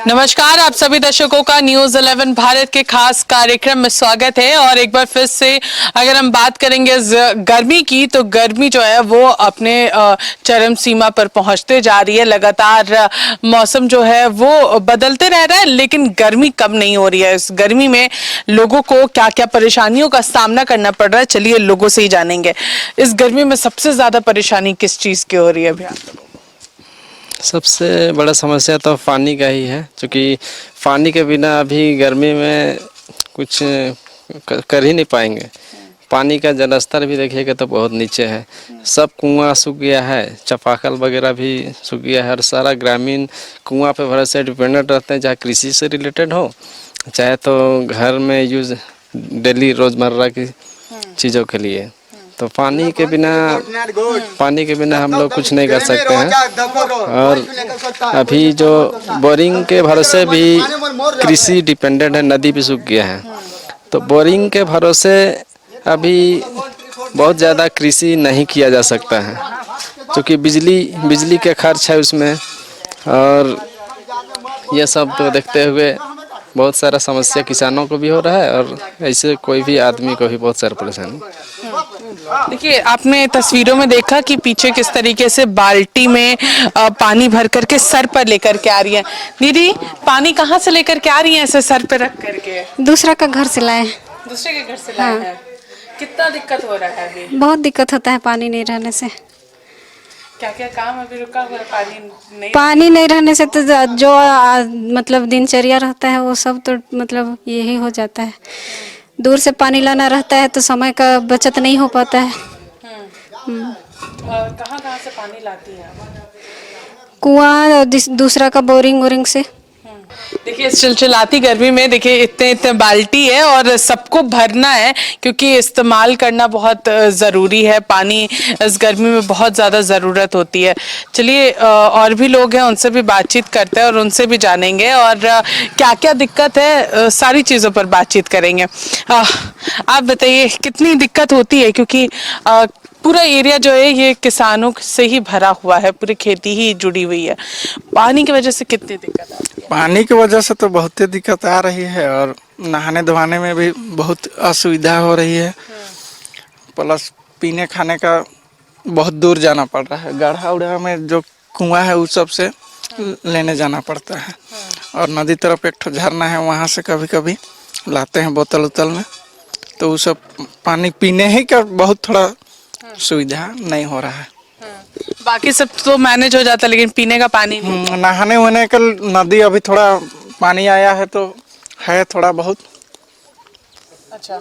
नमस्कार, आप सभी दर्शकों का न्यूज 11 भारत के खास कार्यक्रम में स्वागत है। और एक बार फिर से अगर हम बात करेंगे गर्मी की, तो गर्मी जो है वो अपने चरम सीमा पर पहुंचते जा रही है। लगातार मौसम जो है वो बदलते रह रहा है, लेकिन गर्मी कम नहीं हो रही है। इस गर्मी में लोगों को क्या क्या परेशानियों का सामना करना पड़ रहा है, चलिए लोगों से ही जानेंगे। इस गर्मी में सबसे ज्यादा परेशानी किस चीज की हो रही है भैया? सबसे बड़ा समस्या तो पानी का ही है, क्योंकि पानी के बिना अभी गर्मी में कुछ कर ही नहीं पाएंगे। पानी का जलस्तर भी देखिएगा तो बहुत नीचे है। सब कुआं सूख गया है, चापाकल वगैरह भी सूख गया है और सारा ग्रामीण कुआं पे भरोसे डिपेंडेंट रहते हैं, चाहे कृषि से रिलेटेड हो, चाहे तो घर में यूज डेली रोज़मर्रा की चीज़ों के लिए। तो पानी के बिना हम लोग कुछ नहीं कर सकते हैं। और अभी जो बोरिंग के भरोसे भी कृषि डिपेंडेंट है, नदी भी सूख गया है, तो बोरिंग के भरोसे अभी बहुत ज़्यादा कृषि नहीं किया जा सकता है, क्योंकि बिजली के खर्च है उसमें। और ये सब तो देखते हुए बहुत सारा समस्या किसानों को भी हो रहा है और ऐसे कोई भी आदमी को भी बहुत सारा परेशानी। देखिए, आपने तस्वीरों में देखा कि पीछे किस तरीके से बाल्टी में पानी भर करके सर पर लेकर के आ रही है। दीदी, पानी कहाँ से लेकर के आ रही है ऐसे सर पे रख करके? दूसरा का घर से लाए। दूसरे के घर से लाए हैं। कितना दिक्कत हो रहा है अभी? बहुत दिक्कत होता है पानी नहीं रहने से। क्या क्या काम अभी रुका हुआ है? पानी नहीं रहने से तो जो मतलब दिनचर्या रहता है वो सब तो मतलब यही हो जाता है। दूर से पानी लाना रहता है तो समय का बचत नहीं हो पाता है। कहाँ से पानी लाती है? कुआं, दूसरा का बोरिंग से। देखिए, इस चिलचिलाती गर्मी में देखिए इतने बाल्टी है और सबको भरना है, क्योंकि इस्तेमाल करना बहुत ज़रूरी है। पानी इस गर्मी में बहुत ज़्यादा ज़रूरत होती है। चलिए, और भी लोग हैं, उनसे भी बातचीत करते हैं और उनसे भी जानेंगे और क्या क्या दिक्कत है, सारी चीज़ों पर बातचीत करेंगे। आप बताइए कितनी दिक्कत होती है, क्योंकि पूरा एरिया जो है ये किसानों से ही भरा हुआ है, पूरी खेती ही जुड़ी हुई है। पानी की वजह से कितनी दिक्कत आती है? पानी की वजह से तो बहुत ही दिक्कत आ रही है और नहाने धोने में भी बहुत असुविधा हो रही है। प्लस पीने खाने का बहुत दूर जाना पड़ रहा है। गढ़ा उड़ा में जो कुआं है उस सब से लेने जाना पड़ता है। और नदी तरफ एक ठो झरना है, वहाँ से कभी कभी लाते हैं बोतल उतल में। तो वो सब पानी पीने ही का बहुत थोड़ा सुविधा नहीं हो रहा है। बाकी सब तो मैनेज हो जाता है, लेकिन पीने का पानी नहीं। नहाने वहाने का नदी अभी थोड़ा पानी आया है तो है थोड़ा बहुत। अच्छा,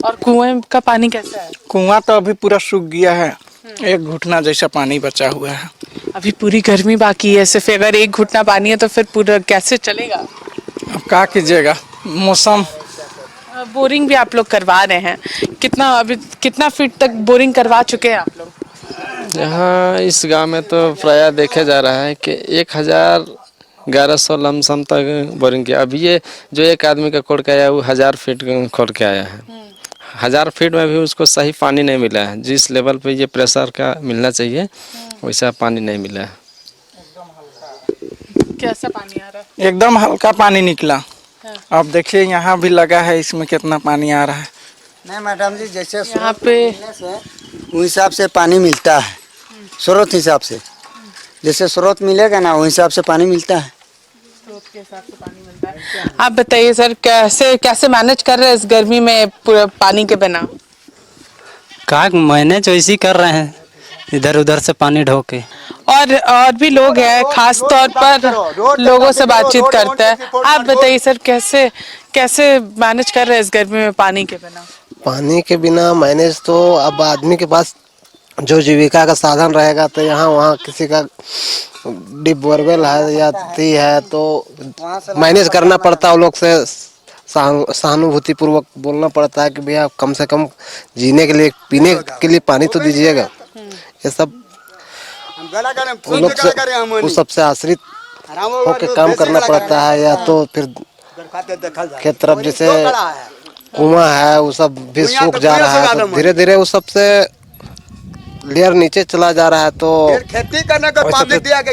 और कुएं का पानी कैसा है? कुआं तो अभी पूरा सूख गया है, एक घुटना जैसा पानी बचा हुआ है। अभी पूरी गर्मी बाकी है, सिर्फ अगर एक घुटना पानी है तो फिर पूरा कैसे चलेगा? अब क्या कीजिएगा, मौसम। बोरिंग भी आप लोग करवा रहे हैं, कितना फीट तक बोरिंग करवा चुके हैं आप लोग? यहाँ इस गांव में तो प्रायः देखा जा रहा है कि 1100 लमसम तक बोरिंग किया। अभी ये जो एक आदमी का खोद के आया वो 1000 फीट खोद के आया है। 1000 फीट में भी उसको सही पानी नहीं मिला है। जिस लेवल पे ये प्रेशर का मिलना चाहिए वैसा पानी नहीं मिला है। कैसा पानी आ रहा है? एकदम हल्का पानी निकला। अब देखिए यहाँ भी लगा है, इसमें कितना पानी आ रहा है। नहीं मैडम जी, जैसे यहाँ पे उस हिसाब से पानी मिलता है, स्रोत हिसाब से। जैसे स्रोत मिलेगा ना, उस हिसाब से पानी मिलता है। स्रोत के हिसाब से पानी मिलता है। आप बताइए सर, कैसे मैनेज कर रहे हैं इस गर्मी में पूरा पानी के बिना? का मैनेज वैसे ही कर रहे हैं, इधर उधर से पानी ढो के। और भी लोग हैं, खास तौर पर लोगों से बातचीत करते हैं। आप बताइए सर, कैसे मैनेज कर रहे हैं इस गर्मी में पानी के बिना? पानी के बिना मैनेज तो अब आदमी के पास जो जीविका का साधन रहेगा तो यहाँ वहाँ किसी का डिप बोरवेल है या ती है तो मैनेज करना पड़ता है। वो लोग से सहानुभूति पूर्वक बोलना पड़ता है कि भैया कम से कम जीने के लिए, पीने के लिए पानी तो दीजिएगा। ये सब वो लोग से, उस सबसे आश्रित होकर काम करना पड़ता है। या तो फिर खेत तरफ जैसे कुआं है वो सब भी सूख जा रहा है, तो धीरे धीरे वो सबसे लेयर नीचे चला जा रहा है, तो खेती करने का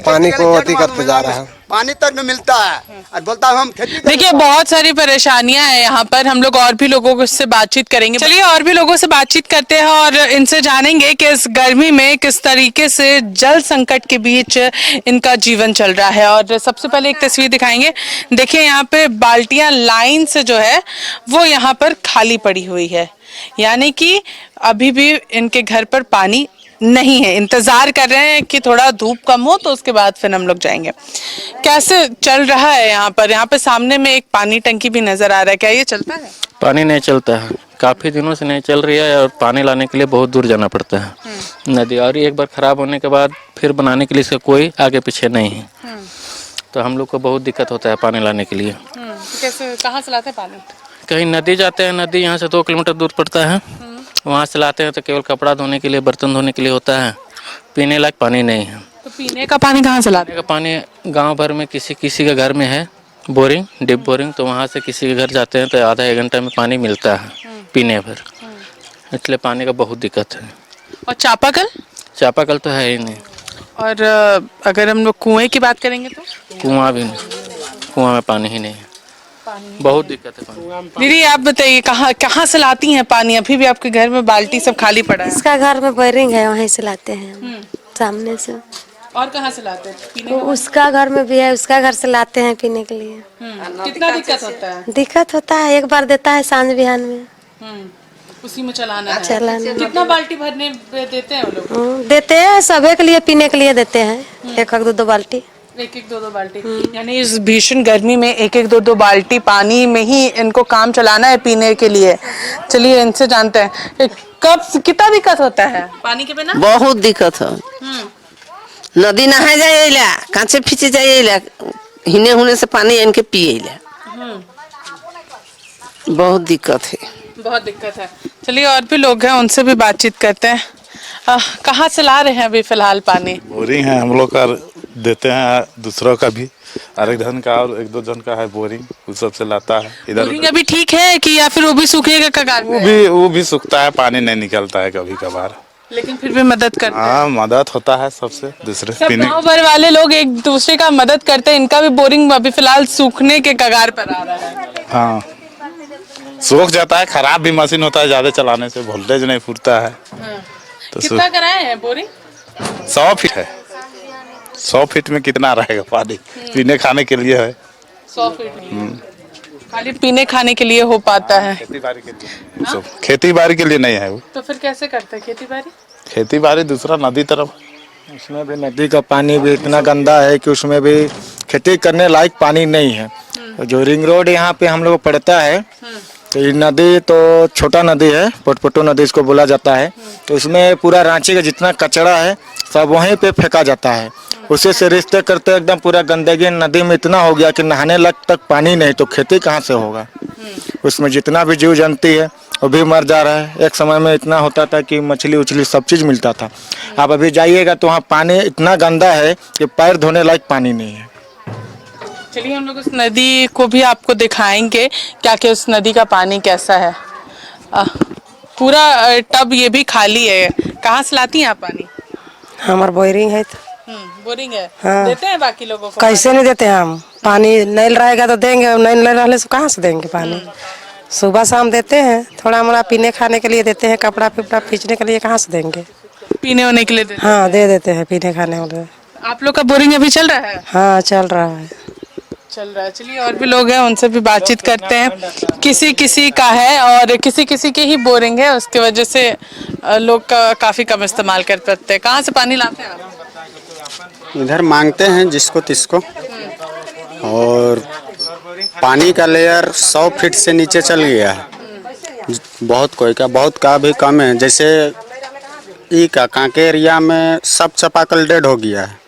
पानी को अति करते जा रहा है। पानी तक नहीं मिलता है और बोलता है हम खेती करें। देखिए बहुत सारी परेशानियां हैं यहाँ पर। हम लोग और भी लोगों से बातचीत करेंगे। चलिए और भी लोगों से बातचीत करते हैं और इनसे जानेंगे कि इस गर्मी में किस तरीके से जल संकट के बीच इनका जीवन चल रहा है। और सबसे पहले एक तस्वीर दिखाएंगे। देखिए यहाँ पे बाल्टियां लाइन से जो है वो यहाँ पर खाली पड़ी हुई है, यानी कि अभी भी इनके घर पर पानी नहीं है। इंतजार कर रहे हैं कि थोड़ा धूप कम हो तो उसके बाद फिर हम लोग जाएंगे। कैसे चल रहा है यहाँ पर? यहाँ पे सामने में एक पानी टंकी भी नजर आ रहा है, क्या ये चलता है? पानी नहीं चलता है, काफ़ी दिनों से नहीं चल रही है और पानी लाने के लिए बहुत दूर जाना पड़ता है नदी। और एक बार ख़राब होने के बाद फिर बनाने के लिए इसका कोई आगे पीछे नहीं है, तो हम लोग को बहुत दिक्कत होता है पानी लाने के लिए। कैसे, कहाँ से लाते हैं पानी? कहीं नदी जाते हैं, नदी यहाँ से 2 किलोमीटर दूर पड़ता है, वहाँ से लाते हैं तो केवल कपड़ा धोने के लिए, बर्तन धोने के लिए होता है, पीने लायक पानी नहीं है। तो पीने का पानी कहाँ से लाते हैं? पीने का पानी गांव भर में किसी किसी के घर में है बोरिंग, डिप बोरिंग, तो वहाँ से किसी के घर जाते हैं तो आधा 1 घंटा में पानी मिलता है पीने भर, इसलिए पानी का बहुत दिक्कत है। और चापाकल? चापाकल तो है ही नहीं। और अगर हम लोग कुएं की बात करेंगे तो कुआं भी नहीं, कुआं में पानी ही नहीं है, बहुत दिक्कत है पानी। दीदी आप बताइए कहाँ से लाती हैं पानी? अभी भी आपके घर में बाल्टी सब खाली पड़ा है। इसका घर में बोरिंग है, वहीं से लाते हैं हम, सामने से। और कहाँ से लाते हैं पीने? उसका घर में भी है, उसका घर से लाते हैं पीने के लिए। कितना दिक्कत होता है? दिक्कत होता है, एक बार देता है सांझ बिहान में, उसी में चलाना है। चलाना। कितना बाल्टी भरने देते हैं वो लोग? देते हैं सभी के लिए, पीने के लिए देते हैं 1-2 बाल्टी। 1-2 बाल्टी, यानी इस भीषण गर्मी में 1-2 बाल्टी पानी में ही इनको काम चलाना है पीने के लिए। चलिए इनसे जानते हैं कब कितना दिक्कत होता है पानी के बिना? बहुत दिक्कत है। नदी नहाए जाइएला, कांचे फीचे जाइएला, हिने होने से पानी इनके पिएला, बहुत दिक्कत है। बहुत दिक्कत है। चलिए और भी लोग हैं, उनसे भी बातचीत करते हैं। कहाँ से ला रहे हैं अभी फिलहाल पानी? बोरिंग है हम लोग का, देते हैं दूसरों का भी, अरे जन का और 1-2 जन का है बोरिंग, उस सब से लाता है इधर। बोरिंग अभी ठीक है कि या फिर वो भी सूखने का कगार पे है? वो भी सूखता है, पानी नहीं निकलता है कभी कभार, लेकिन फिर भी मदद करते हैं। हाँ मदद होता है सबसे, दूसरे सब पीने। गाँव भर वाले लोग एक दूसरे का मदद करते हैं। इनका भी बोरिंग अभी फिलहाल सूखने के कगार पर आ रहा है। हाँ सूख जाता है, खराब भी मशीन होता है, ज्यादा चलाने से वोल्टेज नहीं फूटता है। तो कितना कराए हैं बोरिंग? 100 फीट है, 100 फीट में कितना रहेगा पानी? पीने खाने के लिए है। 100 फीट खाली पीने खाने के लिए हो पाता है, खेती बाड़ी के लिए, खेती बाड़ी के लिए नहीं है वो। तो फिर कैसे करते हैं खेती बाड़ी? खेती बाड़ी दूसरा नदी तरफ, उसमें भी नदी का पानी भी इतना गंदा है कि उसमें भी खेती करने लायक पानी नहीं है। जो रिंग रोड यहाँ पे हम लोग को पड़ता है, तो ये नदी तो छोटा नदी है, पोटपोटो नदी इसको बोला जाता है। तो इसमें पूरा रांची का जितना कचरा है सब वहीं पे फेंका जाता है, उसी से रिश्ते करते एकदम पूरा गंदगी नदी में इतना हो गया कि नहाने लायक तक पानी नहीं, तो खेती कहाँ से होगा? उसमें जितना भी जीव जंतु है वो भी मर जा रहा है। एक समय में इतना होता था कि मछली उछली सब चीज़ मिलता था, आप अभी जाइएगा तो वहाँ पानी इतना गंदा है कि पैर धोने लायक पानी नहीं है। चलिए हम लोग उस नदी को भी आपको दिखाएंगे क्या कि उस नदी का पानी कैसा है। पूरा टब ये भी खाली है। कहाँ से लाती हैं आप पानी? हमार बोरिंग है तो। बोरिंग है। हाँ। देते हैं बाकी लोगों को? कैसे नहीं देते हम? पानी नहीं रहेगा तो देंगे, नहीं रहने से कहाँ से देंगे पानी? सुबह शाम देते हैं, थोड़ा मोड़ा पीने खाने के लिए देते हैं, कपड़ा फिपड़ा खींचने के लिए कहाँ से देंगे? पीने होने के लिए देते? हाँ दे देते हैं पीने खाने वाले। आप लोग का बोरिंग अभी चल रहा है? हाँ चल रहा है। चलिए और भी लोग हैं, उनसे भी बातचीत करते हैं। किसी किसी का है और किसी किसी के ही बोरिंग है, उसके वजह से लोग काफी कम इस्तेमाल कर पाते हैं। कहाँ से पानी लाते हैं आप? इधर मांगते हैं जिसको तिसको, और पानी का लेयर 100 फीट से नीचे चल गया है। बहुत का भी कम है। जैसे कांके एरिया में सब चापाकल डेड हो गया है,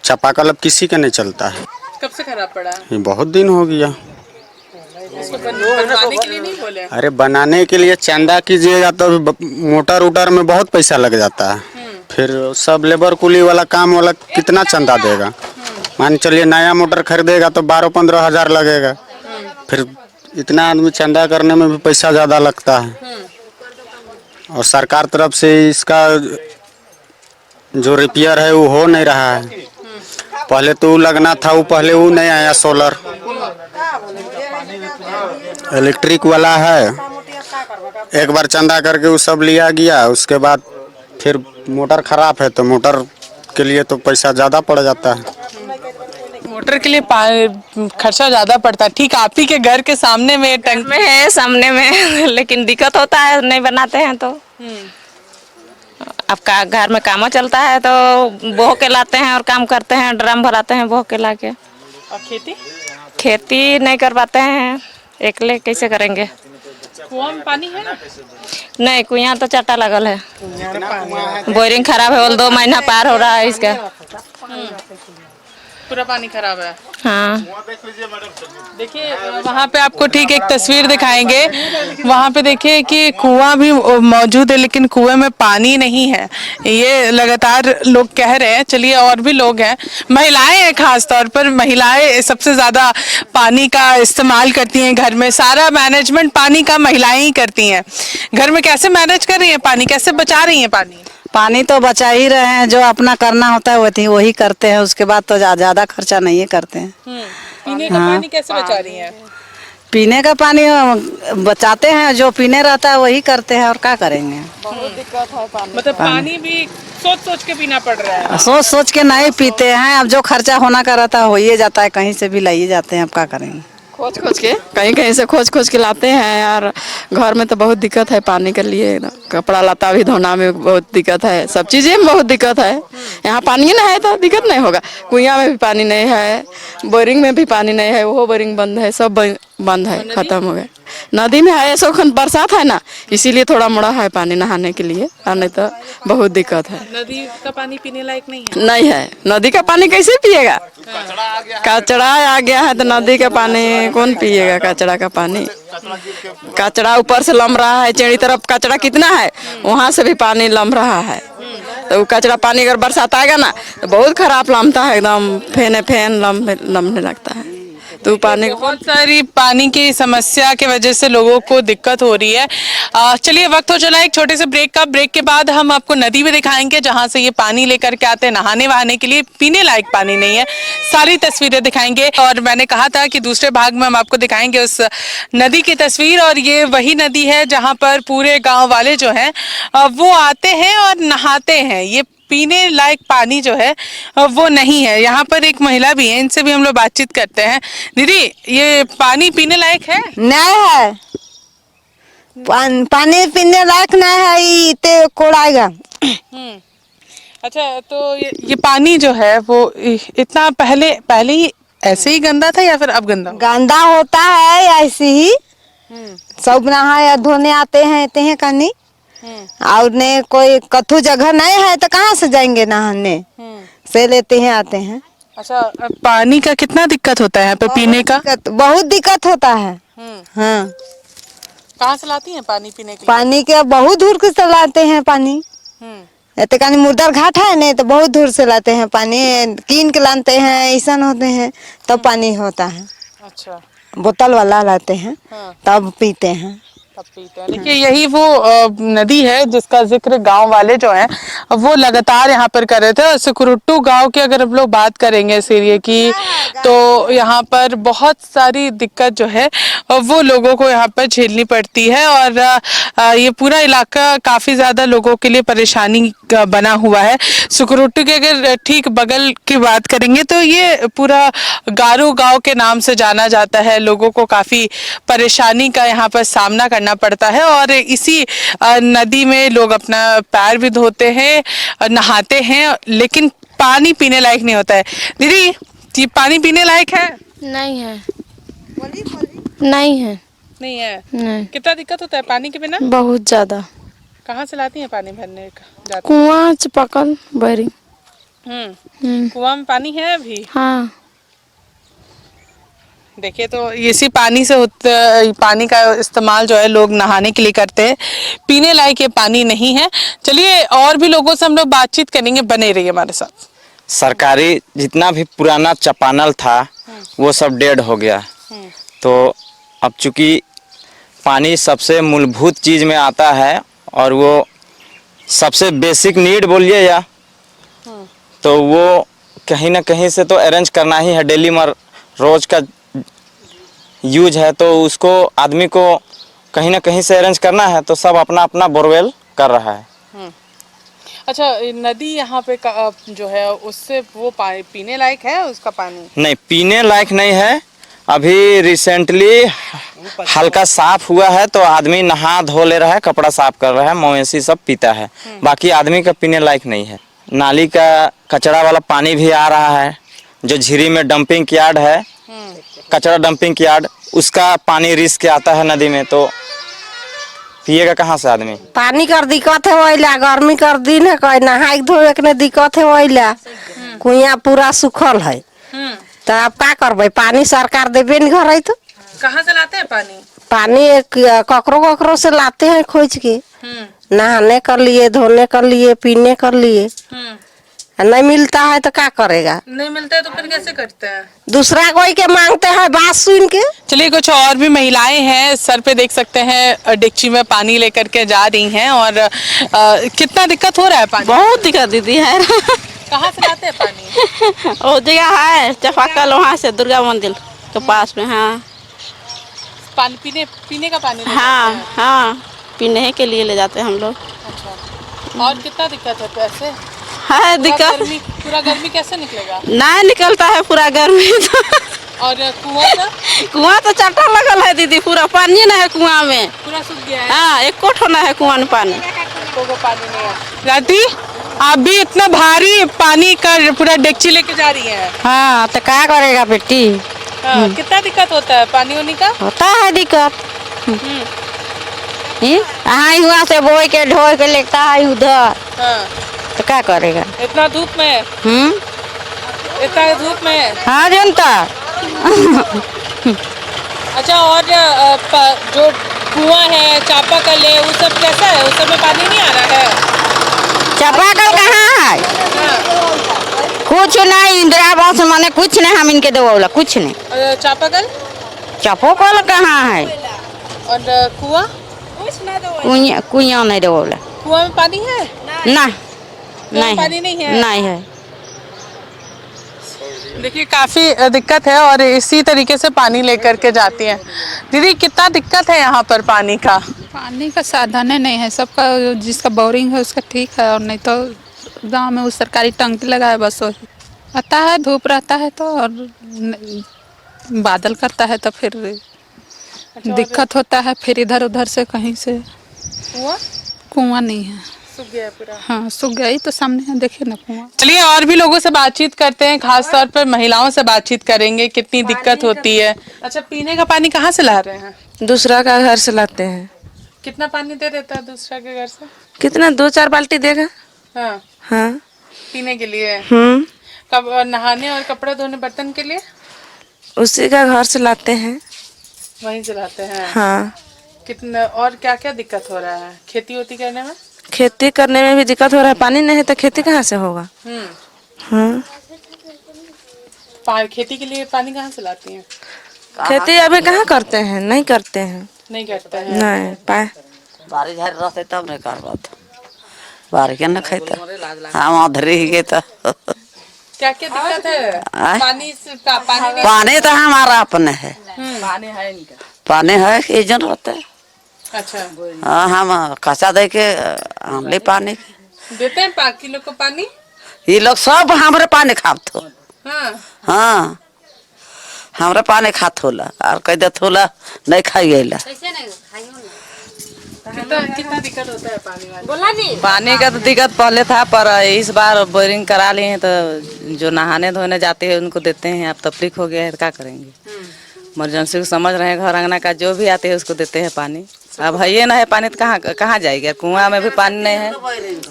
चापाकल अब किसी का नहीं चलता है। कब से खराब पड़ा है? ये बहुत दिन हो गया। इसको बनवाने के लिए नहीं बोले? अरे बनाने के लिए चंदा कीजिएगा तो मोटर उटर में बहुत पैसा लग जाता है, फिर सब लेबर कुली वाला काम वाला कितना चंदा देगा? मान चलिए नया मोटर खरीदेगा तो 12-15 हज़ार लगेगा, फिर इतना आदमी चंदा करने में भी पैसा ज़्यादा लगता है। और सरकार तरफ से इसका जो रिपेयर है वो हो नहीं रहा है। पहले तो वो लगना था, वो पहले वो नहीं आया सोलर, इलेक्ट्रिक वाला है। एक बार चंदा करके वो सब लिया गया, उसके बाद फिर मोटर खराब है तो मोटर के लिए तो पैसा ज़्यादा पड़ जाता है। मोटर के लिए खर्चा ज्यादा पड़ता है। ठीक, आप ही के घर के सामने में टंकी में है, सामने में लेकिन दिक्कत होता है, नहीं बनाते हैं तो। अब का घर में काम चलता है तो बोह के लाते हैं और काम करते हैं, ड्रम भराते हैं बोह के लाके। और खेती नहीं कर पाते हैं, एकले कैसे करेंगे। कुआं में पानी है ना? नहीं, कुआं तो चट्टा लगल है, बोरिंग खराब है, 2 महीना पार हो रहा है इसका। पूरा पानी खराब है। हाँ, देखिए वहाँ पे आपको ठीक एक तस्वीर दिखाएंगे। वहाँ पे देखिए कि कुआं भी मौजूद है लेकिन कुएं में पानी नहीं है, ये लगातार लोग कह रहे हैं। चलिए, और भी लोग हैं, महिलाएं हैं, खास तौर पर महिलाएं सबसे ज्यादा पानी का इस्तेमाल करती हैं। घर में सारा मैनेजमेंट पानी का महिलाएं ही करती हैं। घर में कैसे मैनेज कर रही हैं पानी, कैसे बचा रही हैं पानी? पानी तो बचा ही रहे हैं, जो अपना करना होता है वही करते हैं, उसके बाद तो ज्यादा खर्चा नहीं करते हैं। पीने का पानी कैसे बचा रही हैं? पीने का पानी बचाते हैं, जो पीने रहता है वही करते हैं, और क्या करेंगे। बहुत दिक्कत है पानी, मतलब पानी भी सोच सोच के पीना पड़ रहा है। सोच सोच के नहीं पीते हैं, अब जो खर्चा होना का रहता है हो ही जाता है, कहीं से भी लाइए जाते हैं, अब क्या करेंगे। खोज खोज के कहीं से खोज के लाते हैं यार। घर में तो बहुत दिक्कत है पानी के लिए, कपड़ा लता भी धोना में बहुत दिक्कत है, सब चीज़ें में बहुत दिक्कत है। यहाँ पानी नहीं है तो दिक्कत नहीं होगा। कुआं में भी पानी नहीं है, बोरिंग में भी पानी नहीं है, वो बोरिंग बंद है, सब बंद है, खत्म हो गया। नदी में है, ऐसा बरसात है ना, इसीलिए थोड़ा मोड़ा है पानी नहाने के लिए, और नहीं तो बहुत दिक्कत है। नदी का पानी पीने लायक नहीं है? नहीं है, नदी का पानी कैसे पिएगा, कचरा आ गया है तो नदी का पानी कौन पिएगा। कचरा का पानी, कचरा ऊपर से लम रहा है, चेड़ी तरफ कचरा कितना है, वहाँ से भी पानी लम रहा है। तो कचरा पानी अगर बरसात आएगा ना तो बहुत खराब लमता है, एकदम फेन लमने लगता है। तो पानी, बहुत सारी पानी की समस्या के वजह से लोगों को दिक्कत हो रही है। चलिए, वक्त हो चला एक छोटे से ब्रेक का। ब्रेक के बाद हम आपको नदी भी दिखाएंगे जहां से ये पानी लेकर के आते हैं नहाने वहाने के लिए, पीने लायक पानी नहीं है। सारी तस्वीरें दिखाएंगे, और मैंने कहा था कि दूसरे भाग में हम आपको दिखाएंगे उस नदी की तस्वीर। और ये वही नदी है जहाँ पर पूरे गाँव वाले जो हैं वो आते हैं और नहाते हैं। ये पीने लायक पानी जो है वो नहीं है। यहाँ पर एक महिला भी है, इनसे भी हम लोग बातचीत करते हैं। दीदी, ये पानी पीने लायक है? नहीं है, पानी पीने लायक नहीं है, इतने कोड़ाएगा। अच्छा, तो ये पानी जो है वो इतना पहले ही ऐसे ही गंदा था या फिर अब गंदा होता है ऐसे ही। सब नहा धोने आते हैं कहीं, और ने कोई कथू जगह नहीं है तो कहाँ से जाएंगे नहाने, से लेते हैं आते हैं। अच्छा, पानी का कितना दिक्कत होता है यहाँ पे पीने का? बहुत दिक्कत होता है। हाँ, कहाँ से लाती हैं पानी पीने के लिए? पानी के बहुत दूर से लाते हैं पानी। तो कहीं मुर्दर घाट है नहीं तो बहुत दूर से लाते हैं पानी, कीन के लाते हैं, ऐसा होते हैं तब पानी होता है। अच्छा, बोतल वाला लाते हैं तब पीते हैं। देखिए, यही वो नदी है जिसका जिक्र गांव वाले जो हैं वो लगातार यहाँ पर कर रहे थे। और सुकुरुट्टू गांव की अगर हम लोग बात करेंगे इस एरिया की, तो यहाँ पर बहुत सारी दिक्कत जो है वो लोगों को यहाँ पर झेलनी पड़ती है। और ये पूरा इलाका काफ़ी ज़्यादा लोगों के लिए परेशानी का बना हुआ है। सुकुरुट्टू के अगर ठीक बगल की बात करेंगे तो ये पूरा गारू गाँव के नाम से जाना जाता है। लोगों को काफ़ी परेशानी का यहाँ पर सामना करना पड़ता है, और इसी नदी में लोग अपना पैर भी धोते हैं, नहाते हैं, लेकिन पानी पीने लायक नहीं होता है। दीदी, ये पानी पीने लायक है? नहीं है। नहीं है। नहीं है? नहीं। कितना दिक्कत होता है पानी के बिना? बहुत ज्यादा। कहाँ से लाती हैं पानी भरने का? कुआं, चपाकल, बोरिंग। कुआं में पानी है अभी? हाँ। देखिए, तो इसी पानी से पानी का इस्तेमाल जो है लोग नहाने के लिए करते हैं, पीने लायक ये पानी नहीं है। चलिए, और भी लोगों से हम लोग बातचीत करेंगे, बने रहिए हमारे साथ। सरकारी जितना भी पुराना चापानल था वो सब डेड हो गया, तो अब चूँकि पानी सबसे मूलभूत चीज़ में आता है और वो सबसे बेसिक नीड बोलिए या, तो वो कहीं ना कहीं से तो अरेंज करना ही है, डेली रोज का यूज है, तो उसको आदमी को कहीं ना कहीं से अरेंज करना है, तो सब अपना अपना बोरवेल कर रहा है। अच्छा, नदी यहाँ पे जो है उससे वो पीने लायक है उसका पानी? नहीं, पीने लायक नहीं है। अभी रिसेंटली हल्का साफ हुआ है तो आदमी नहा धो ले रहा है, कपड़ा साफ कर रहा है, मवेशी सब पीता है, बाकी आदमी का पीने लायक नहीं है। नाली का कचरा वाला पानी भी आ रहा है, जो झीरी में डंपिंग यार्ड है, कचरा डंपिंग यार्ड, उसका पानी रिस के आता है नदी में, तो पिएगा कहाँ से आदमी? पानी कर दिक्कत है वहीला, गर्मी कर दिन है, कोई नहाए धोए के दिक्कत है वहीला, कुइया पूरा सूखल है, तो अब का करबे? पानी सरकार देबे नहीं घर है तो कहाँ से लाते हैं पानी? पानी ककरो ककरो से लाते हैं खोज के, नहाने कर लिए, धोने कर लिए, पीने कर लिए। नहीं मिलता है तो क्या करेगा? नहीं मिलता है तो फिर कैसे करते हैं? दूसरा कोई के मांगते हैं बात सुन के। चलिए, कुछ और भी महिलाएं हैं, सर पे देख सकते हैं डेगची में पानी लेकर के जा रही हैं, और कितना दिक्कत हो रहा है पानी? बहुत दिक्कत दीदी है। कहाँ से लाते हैं पानी? वो जगह है चापाकल, वहाँ से दुर्गा मंदिर के पास में। हाँ, पानी पीने का पानी? हाँ हाँ, पीने के लिए ले जाते हैं हम लोग। अच्छा, और कितना दिक्कत है पैसे? है दिक्कत, पूरा गर्मी कैसे निकलेगा? नहीं निकलता है पूरा गर्मी तो। और कुआं तो चट्टा लगल है दीदी, पूरा पानी नहीं है कुआं में, पूरा सूख गया है। हाँ, एक कोठ होना है कुआं में पानी। पानी नहीं है। राती, आप भी इतना भारी पानी का पूरा डेगची लेके जा रही है? हाँ, तो क्या करेगा बेटी? कितना दिक्कत होता है पानी होने का? होता है दिक्कत। हाँ, हुआ से बोई के ढोई के लेता है उधर, तो क्या करेगा? इतना धूप में? इतना धूप में? हाँ, जनता। अच्छा, और जो कुआं है, चापाकल है, वो सब कैसा है? उस सब में पानी नहीं आ रहा है? चापाकल कहाँ है? कुछ नहीं, इंदिरा आवास माने कुछ नहीं, हम इनके देवला कुछ नहीं। चापाकल? चापाकल कहाँ है? और कुआं? कुआं नहीं देवला। कुआं में पानी है? ना, नहीं पानी नहीं है। नहीं है। देखिए, काफी दिक्कत है, और इसी तरीके से पानी लेकर के जाती हैं। दीदी, कितना दिक्कत है यहाँ पर पानी का? पानी का साधन नहीं है, सबका जिसका बोरिंग है उसका ठीक है, और नहीं तो गांव में वो सरकारी टंकी लगा है, बस वही आता है। धूप रहता है तो, और बादल करता है तो फिर दिक्कत होता है। फिर इधर उधर से कहीं से कुआं नहीं है, सूख गया पूरा। हाँ, सूख गया ही तो सामने है, देखिए ना कुआं। चलिए, और भी लोगों से बातचीत करते हैं, खास तौर पर महिलाओं से बातचीत करेंगे, कितनी दिक्कत होती है। अच्छा, पीने का पानी कहाँ से ला रहे हैं? दूसरा का घर से लाते हैं। कितना पानी दे देता है दूसरा के घर से? कितना, 2-4 बाल्टी देगा। हाँ, हाँ, पीने के लिए। कब नहाने और कपड़े धोने, बर्तन के लिए? उसी का घर से लाते हैं, वहीं से लाते हैं। हाँ। कितना, और क्या क्या दिक्कत हो रहा है खेती वेती करने में? खेती करने में भी दिक्कत हो रहा है, पानी नहीं है तो खेती कहाँ से होगा? हाँ, खेती के लिए पानी कहाँ से लाती हैं? खेती अभी कहाँ करते हैं, नहीं करते हैं। नहीं करते हैं? नहीं, बारिश झारी रहते तब नहीं कर पाते, बारिश न खेता हम अधरी ही तो। क्या क्या दिक्कत है? पानी तो हमारा अपने है, पानी है कि जन रहते है। अच्छा, हाँ, हम कचा दे के हम ले पानी देते हैं 5 किलो को पानी। ये लोग सब हमारे पानी खात हो। हाँ, हमारे पानी खात होला, और कह देत होला नहीं खाइएला। कितना दिक्कत होता है पानी वाले? पानी का तो दिक्कत पहले था, पर इस बार बोरिंग करा लिए हैं, तो जो नहाने धोने जाते हैं उनको देते हैं। अब तकलीफ हो गया है तो क्या करेंगे? इमरजेंसी को समझ रहे हैं, घर अंगना का जो भी आते हैं उसको देते हैं पानी। अब है ये ना है पानी तो कहाँ जाएगा? कुआं में भी पानी नहीं है,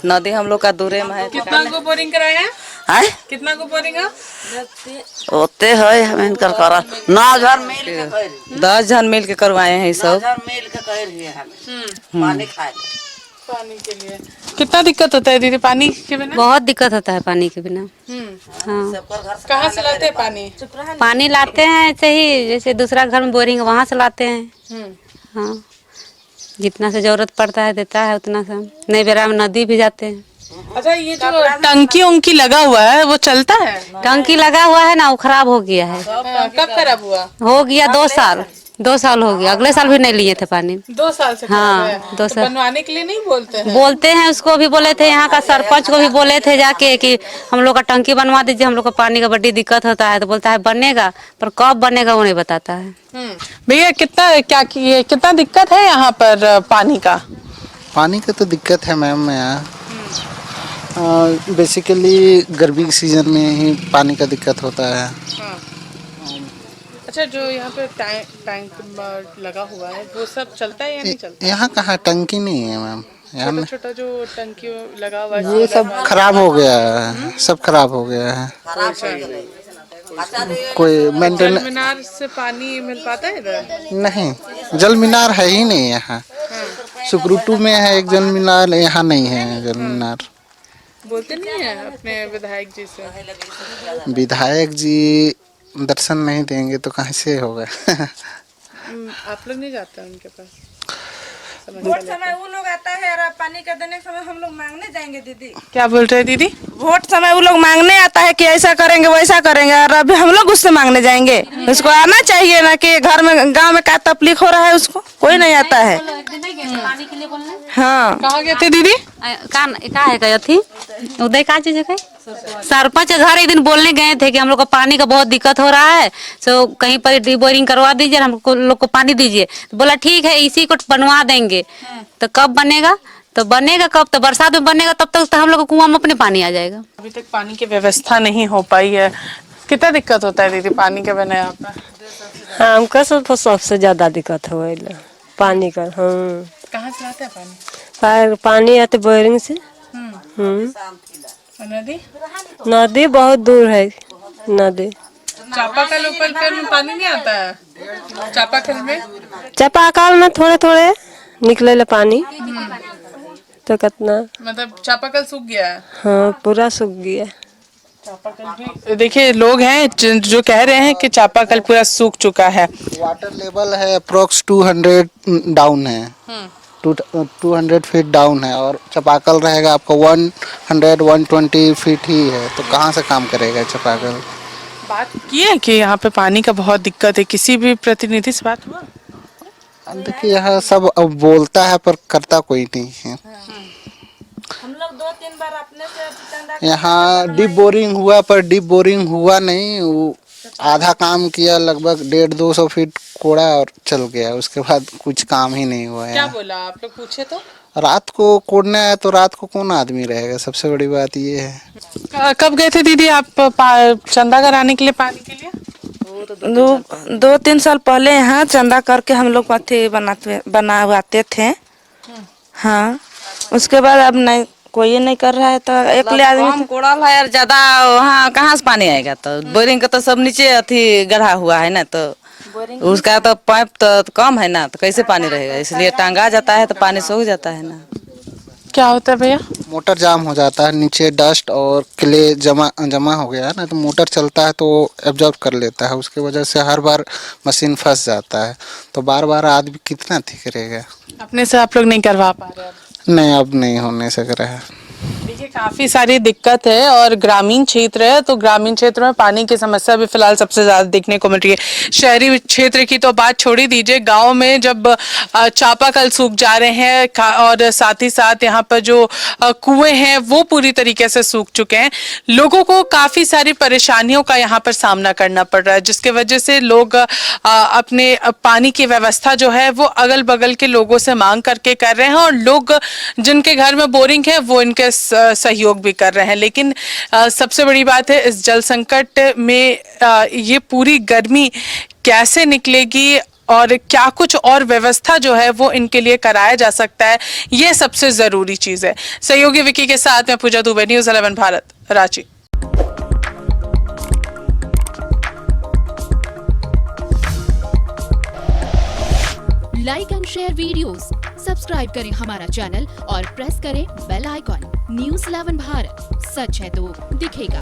नदी हम लोग का दूरे में है। कितना को बोरिंग कराया है? कितना को बोरिंग है? होते है हम इनकर करा 9 जन मिल के 10 जन मिल के करवाए हैं सब। पानी खाए पानी के लिए कितना दिक्कत होता है दीदी? पानी के बिना बहुत दिक्कत होता है पानी के बिना। हाँ, कहाँ से लाते हैं पानी? पानी लाते हैं ऐसे ही, जैसे दूसरा घर में बोरिंग है वहाँ से लाते हैं। हाँ, जितना से जरूरत पड़ता है देता है उतना से। नई बेरा में नदी भी जाते हैं। अच्छा, ये जो टंकी उंकी लगा हुआ है वो चलता है? टंकी लगा हुआ है ना, वो खराब हो गया है। कब खराब हुआ? हो गया 2 साल हो गया। अगले साल भी नहीं लिए थे पानी। 2 साल से हाँ, खराब है। 2 तो साल बनवाने के लिए नहीं बोलते हैं? बोलते हैं, उसको भी बोले थे, यहाँ का सरपंच को भी बोले थे जाके कि हम लोग का टंकी बनवा दीजिए, हम लोग को पानी का बड़ी दिक्कत होता है। तो बोलता है बनेगा, पर कब बनेगा वो नहीं बताता है। भैया कितना दिक्कत है यहाँ पर पानी का? पानी का तो दिक्कत है मैम यहाँ। बेसिकली गर्मी के सीजन में ही पानी का दिक्कत होता है। अच्छा, जो यहाँ पे टैंक लगा हुआ है वो सब चलता है या नहीं चलता? यहाँ कहाँ टंकी नहीं है मैम। यहाँ छोटा जो टंकी लगा हुआ है ये सब खराब हो गया है, सब खराब हो गया है। कोई मेंटेन जल मीनार से पानी मिल पाता है इधर? नहीं, जल मीनार है ही नहीं यहाँ। सुकरूटू में है एक जल मीनार, यहाँ नहीं है जल मीनार। बोलते नहीं है अपने विधायक जी से? विधायक जी दर्शन नहीं देंगे तो कहाँ से होगा। आप लोग नहीं जाते उनके पास? वोट समय वो लोग आता है और पानी का देने के समय हम लोग मांगने जाएंगे दीदी। क्या बोल रहे हैं दीदी? वोट समय वो लोग मांगने आता है कि ऐसा करेंगे वैसा करेंगे, और अभी हम लोग उससे मांगने जाएंगे। उसको आना चाहिए ना कि घर में गांव में क्या तकलीफ हो रहा है, उसको कोई नहीं आता है। हाँ, कहाँ गए थे दीदी? का है गई थी उदय का चीज है? सरपंच घर एक दिन बोलने गए थे कि हम लोग को पानी का बहुत दिक्कत हो रहा है, तो कहीं पर बोरिंग करवा दीजिए, हम लोग को पानी दीजिए। तो बोला ठीक है, इसी को बनवा देंगे। तो कब बनेगा? तो बनेगा कब? तो बरसात में बनेगा, तब तक तो हम लोग को कुआं में अपने पानी आ जाएगा। अभी तक पानी की व्यवस्था नहीं हो पाई है। कितना दिक्कत होता है दीदी पानी के बिना यहाँ पे? हाँ, हमको सबसे ज्यादा दिक्कत हो पानी का। हाँ, कहाँ से आता है पानी? पानी आते बोरिंग से। नदी? नदी बहुत दूर है। नदी चापाकल ऊपर में पानी नहीं आता है? चापाकल में? चापाकल में थोड़े थोड़े निकले पानी। तो कितना मतलब चापाकल सूख गया है? हाँ, पूरा सूख गया। देखिए, लोग हैं जो कह रहे हैं कि चापाकल पूरा सूख चुका है। वाटर लेवल है अप्रोक्स 200 डाउन है। 200 फीट डाउन है और चापाकल रहेगा आपका 120 फीट ही है। तो कहाँ से काम करेगा चापाकल? बात की है कि यहाँ पे पानी का बहुत दिक्कत है, किसी भी प्रतिनिधि से बात हुआ? देखिए, यहाँ सब अब बोलता है पर करता कोई नहीं है। हम लोग 2-3 बार अपने से यहाँ डीप बोरिंग हुआ पर डीप बोरिंग हुआ नहीं। वो आधा काम किया, लगभग 150-200 फीट कोड़ा और चल गया। उसके बाद कुछ काम ही नहीं हुआ। क्या बोला आप लोग पूछे तो? रात को कोड़ना है तो रात को कौन आदमी रहेगा, सबसे बड़ी बात ये है। कब गए थे दीदी आप चंदा कराने के लिए पानी के लिए? 2-3 साल पहले यहाँ चंदा करके हम लोग पत्थर बनाते थे। हाँ, उसके बाद अब नहीं, कोई नहीं कर रहा है। तो एक आदमी कोड़ल है यार, ज्यादा वहाँ कहाँ से पानी आएगा? तो बोरिंग का तो सब नीचे अथी गढ़ा हुआ है ना, तो उसका तो पाइप तो कम है ना, तो कैसे पानी रहेगा? इसलिए टांगा जाता है तो पानी सूख जाता है ना। क्या होता है भैया? मोटर जाम हो जाता है, नीचे डस्ट और क्ले जमा हो गया है ना, तो मोटर चलता है तो एब्जॉर्ब कर लेता है। उसके वजह से हर बार मशीन फंस जाता है। तो बार बार आदमी कितना ठीक करेगा? अपने से आप लोग नहीं करवा पा रहे? नहीं, अब नहीं होने सक रहा है। देखिए, काफी सारी दिक्कत है और ग्रामीण क्षेत्र है, तो ग्रामीण क्षेत्र में पानी की समस्या भी फिलहाल सबसे ज्यादा देखने को मिल रही है। शहरी क्षेत्र की तो बात छोड़ ही दीजिए, गांव में जब चापाकल सूख जा रहे हैं और साथ ही साथ यहाँ पर जो कुएं हैं वो पूरी तरीके से सूख चुके हैं, लोगों को काफी सारी परेशानियों का यहाँ पर सामना करना पड़ रहा है, जिसके वजह से लोग अपने पानी की व्यवस्था जो है वो अगल बगल के लोगों से मांग करके कर रहे हैं, और लोग जिनके घर में बोरिंग है वो इनके सहयोग भी कर रहे हैं। लेकिन सबसे बड़ी बात है, इस जल संकट में ये पूरी गर्मी कैसे निकलेगी और क्या कुछ और व्यवस्था जो है वो इनके लिए कराया जा सकता है, ये सबसे जरूरी चीज है। सहयोगी विकी के साथ मैं Pooja Dubey, news 11 Bharat, Ranchi. Like and share videos, subscribe करें हमारा चैनल और प्रेस करें बेल आइकॉन। न्यूज़ 11 भारत, सच है तो दिखेगा।